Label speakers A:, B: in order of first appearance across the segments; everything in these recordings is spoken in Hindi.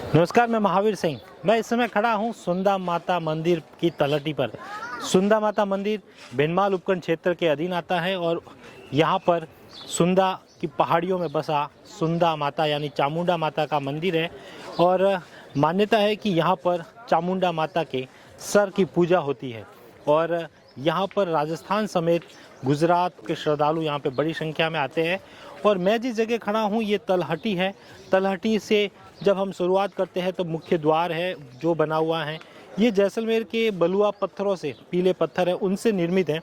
A: नमस्कार, मैं महावीर सिंह। मैं इस समय खड़ा हूँ सुंदा माता मंदिर की तलहटी पर। सुंदा माता मंदिर बेनमाल उपखंड क्षेत्र के अधीन आता है और यहाँ पर सुंदा की पहाड़ियों में बसा सुंदा माता यानी चामुंडा माता का मंदिर है और मान्यता है कि यहाँ पर चामुंडा माता के सर की पूजा होती है और यहाँ पर राजस्थान समेत गुजरात के श्रद्धालु यहाँ पे बड़ी संख्या में आते हैं। और मैं जिस जगह खड़ा हूँ ये तलहटी है। तलहटी से जब हम शुरुआत करते हैं तो मुख्य द्वार है जो बना हुआ है। ये जैसलमेर के बलुआ पत्थरों से, पीले पत्थर है उनसे निर्मित है।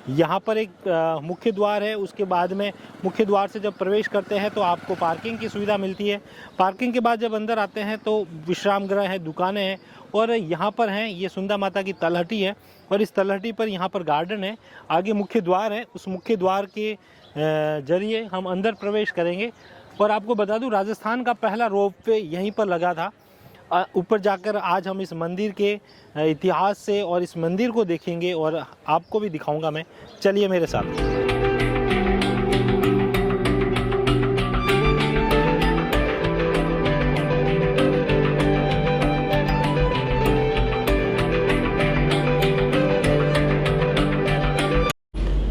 A: यहाँ पर एक मुख्य द्वार है, उसके बाद में मुख्य द्वार से जब प्रवेश करते हैं तो आपको पार्किंग की सुविधा मिलती है। पार्किंग के बाद जब अंदर आते हैं तो विश्राम गृह है, दुकानें हैं और यहाँ पर हैं। ये सुंदा माता की तलहटी है और इस तलहटी पर यहाँ पर गार्डन है, आगे मुख्य द्वार है। उस मुख्य द्वार के जरिए हम अंदर प्रवेश करेंगे। और आपको बता दूं, राजस्थान का पहला रोपवे यहीं पर लगा था। ऊपर जाकर आज हम इस मंदिर के इतिहास से और इस मंदिर को देखेंगे और आपको भी दिखाऊंगा मैं। चलिए मेरे साथ।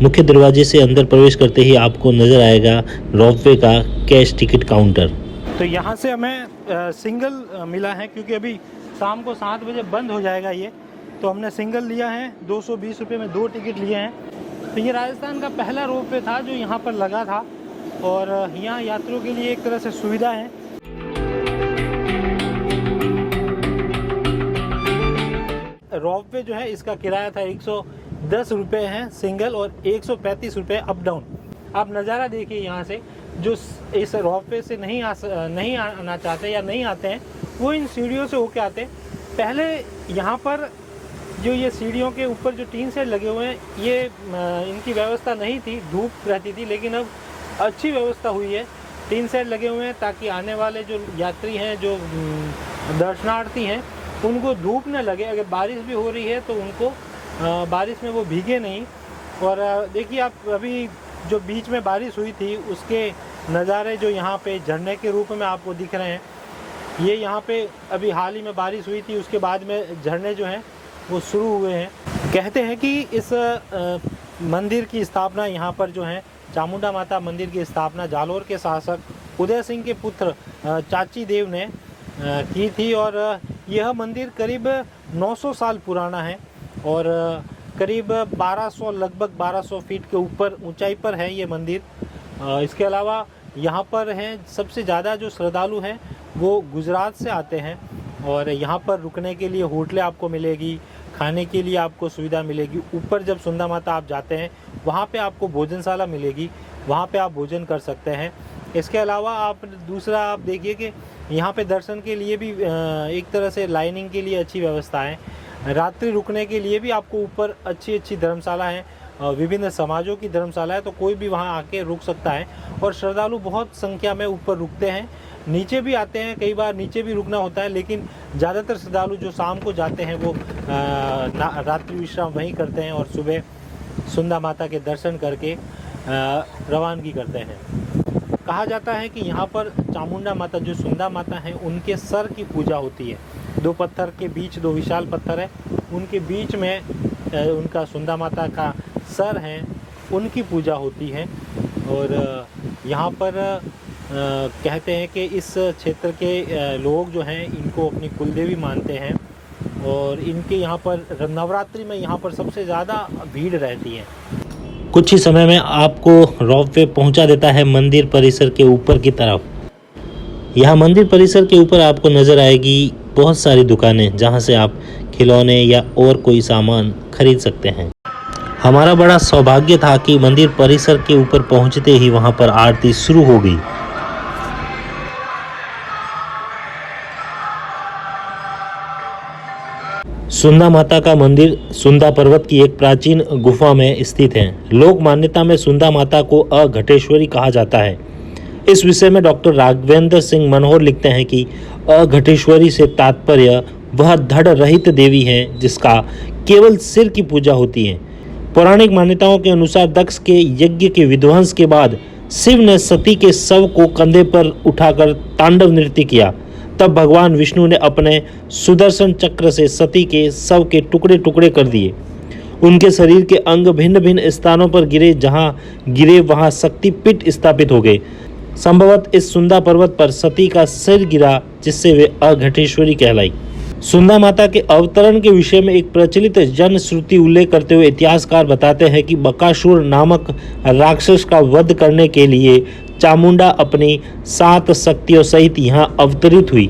B: मुख्य दरवाजे से अंदर प्रवेश करते ही आपको नजर आएगा रोपवे का कैश टिकट काउंटर।
A: तो यहाँ से हमें सिंगल मिला है क्योंकि अभी शाम को 7 बजे बंद हो जाएगा ये, तो हमने सिंगल लिया है। 220 रुपये में 2 टिकट लिए हैं। तो ये राजस्थान का पहला रोपवे था जो यहाँ पर लगा था और यहाँ यात्रियों के लिए एक तरह से सुविधा है। रोपवे जो है इसका किराया था 110 रुपये है सिंगल और 135 रुपये अप डाउन। आप नज़ारा देखिए यहाँ से। जो इस रोपवे से नहीं आना चाहते या नहीं आते हैं वो इन सीढ़ियों से होके आते हैं। पहले यहाँ पर जो ये सीढ़ियों के ऊपर जो टीन सेट लगे हुए हैं ये इनकी व्यवस्था नहीं थी, धूप रहती थी, लेकिन अब अच्छी व्यवस्था हुई है। टीन सेट लगे हुए हैं ताकि आने वाले जो यात्री हैं, जो दर्शनार्थी हैं, उनको धूप न लगे। अगर बारिश भी हो रही है तो उनको बारिश में वो भीगे नहीं। और देखिए आप, अभी जो बीच में बारिश हुई थी उसके नज़ारे जो यहाँ पे झरने के रूप में आपको दिख रहे हैं, ये यहाँ पे अभी हाल ही में बारिश हुई थी, उसके बाद में झरने जो हैं वो शुरू हुए हैं। कहते हैं कि इस मंदिर की स्थापना यहाँ पर जो है चामुंडा माता मंदिर की स्थापना जालोर के शासक उदय सिंह के पुत्र चाची देव ने की थी और यह मंदिर करीब 900 साल पुराना है और करीब 1200, लगभग 1200 फीट के ऊपर ऊंचाई पर है ये मंदिर। इसके अलावा यहाँ पर हैं सबसे ज़्यादा जो श्रद्धालु हैं वो गुजरात से आते हैं और यहाँ पर रुकने के लिए होटलें आपको मिलेगी, खाने के लिए आपको सुविधा मिलेगी। ऊपर जब सुंदा माता आप जाते हैं वहाँ पे आपको भोजनशाला मिलेगी, वहाँ पे आप भोजन कर सकते हैं। इसके अलावा आप दूसरा आप देखिए कि यहाँ पे दर्शन के लिए भी एक तरह से लाइनिंग के लिए अच्छी व्यवस्था है। रात्रि रुकने के लिए भी आपको ऊपर अच्छी धर्मशाला है, विभिन्न समाजों की धर्मशाला है, तो कोई भी वहाँ आके रुक सकता है। और श्रद्धालु बहुत संख्या में ऊपर रुकते हैं, नीचे भी आते हैं, कई बार नीचे भी रुकना होता है, लेकिन ज़्यादातर श्रद्धालु जो शाम को जाते हैं वो रात्रि विश्राम वहीं करते हैं और सुबह सुंदा माता के दर्शन करके रवानगी करते हैं। कहा जाता है कि यहाँ पर चामुंडा माता जो सुंदा माता हैं उनके सर की पूजा होती है। 2 पत्थर के बीच, 2 विशाल पत्थर है, उनके बीच में उनका सुंदा माता का सर है, उनकी पूजा होती है। और यहाँ पर कहते हैं कि इस क्षेत्र के लोग जो हैं इनको अपनी कुलदेवी मानते हैं और इनके यहाँ पर नवरात्रि में यहाँ पर सबसे ज़्यादा भीड़ रहती है।
B: कुछ ही समय में आपको रोपवे पहुंचा देता है मंदिर परिसर के ऊपर की तरफ। यहाँ मंदिर परिसर के ऊपर आपको नजर आएगी बहुत सारी दुकानें जहां से आप खिलौने या और कोई सामान खरीद सकते हैं। हमारा बड़ा सौभाग्य था कि मंदिर परिसर के ऊपर पहुंचते ही वहां पर आरती शुरू हो गई। सुंदा माता का मंदिर सुंदा पर्वत की एक प्राचीन गुफा में स्थित है। लोक मान्यता में सुंदा माता को अघटेश्वरी कहा जाता है। इस विषय में डॉक्टर राघवेंद्र सिंह मनोहर लिखते हैं कि अघटेश्वरी से तात्पर्य वह धड़ रहित देवी है जिसका केवल सिर की पूजा होती है। पौराणिक मान्यताओं के अनुसार दक्ष के यज्ञ के विध्वंस के बाद शिव ने सती के शव को कंधे पर उठाकर तांडव नृत्य किया। तब भगवान विष्णु ने अपने सुदर्शन चक्र से सती के शव के टुकड़े टुकड़े कर दिए। उनके शरीर के अंग भिन्न भिन्न स्थानों पर गिरे, जहां गिरे वहां शक्तिपीठ स्थापित हो गए। संभवत इस सुंदा पर्वत पर सती का सिर गिरा, जिससे वे अघटेश्वरी कहलाई। सुंदा माता के अवतरण के विषय में एक प्रचलित जन श्रुति उल्लेख करते हुए इतिहासकार बताते हैं कि बकासुर नामक राक्षस का वध करने के लिए चामुंडा अपनी 7 शक्तियों सहित यहाँ अवतरित हुई।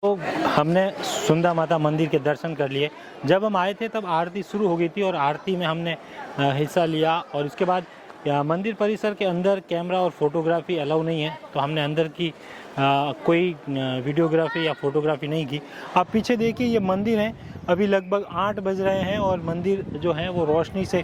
A: तो हमने सुंदा माता मंदिर के दर्शन कर लिए। जब हम आए थे तब आरती शुरू हो गई थी और आरती में हमने हिस्सा लिया, और इसके बाद मंदिर परिसर के अंदर कैमरा और फोटोग्राफी अलाउ नहीं है, तो हमने अंदर की कोई वीडियोग्राफी या फोटोग्राफी नहीं की। आप पीछे देखिए, ये मंदिर है, अभी लगभग 8 बज रहे हैं और मंदिर जो है वो रोशनी से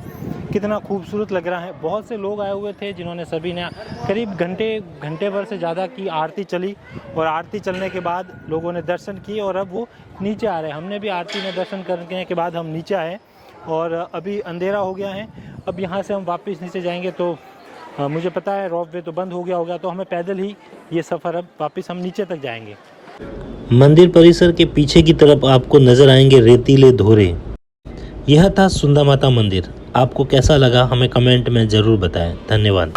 A: कितना खूबसूरत लग रहा है। बहुत से लोग आए हुए थे जिन्होंने सभी ने करीब घंटे भर से ज़्यादा की आरती चली, और आरती चलने के बाद लोगों ने दर्शन किए और अब वो नीचे आ रहे हैं। हमने भी आरती में दर्शन करने के बाद हम नीचे आए और अभी अंधेरा हो गया है। अब यहाँ से हम वापस नीचे जाएंगे, तो मुझे पता है रोप वे तो बंद हो गया होगा, तो हमें पैदल ही ये सफ़र अब वापस हम नीचे तक जाएंगे।
B: मंदिर परिसर के पीछे की तरफ आपको नजर आएंगे रेतीले धोरे। यह था सुंदा माता मंदिर। आपको कैसा लगा हमें कमेंट में ज़रूर बताएं। धन्यवाद।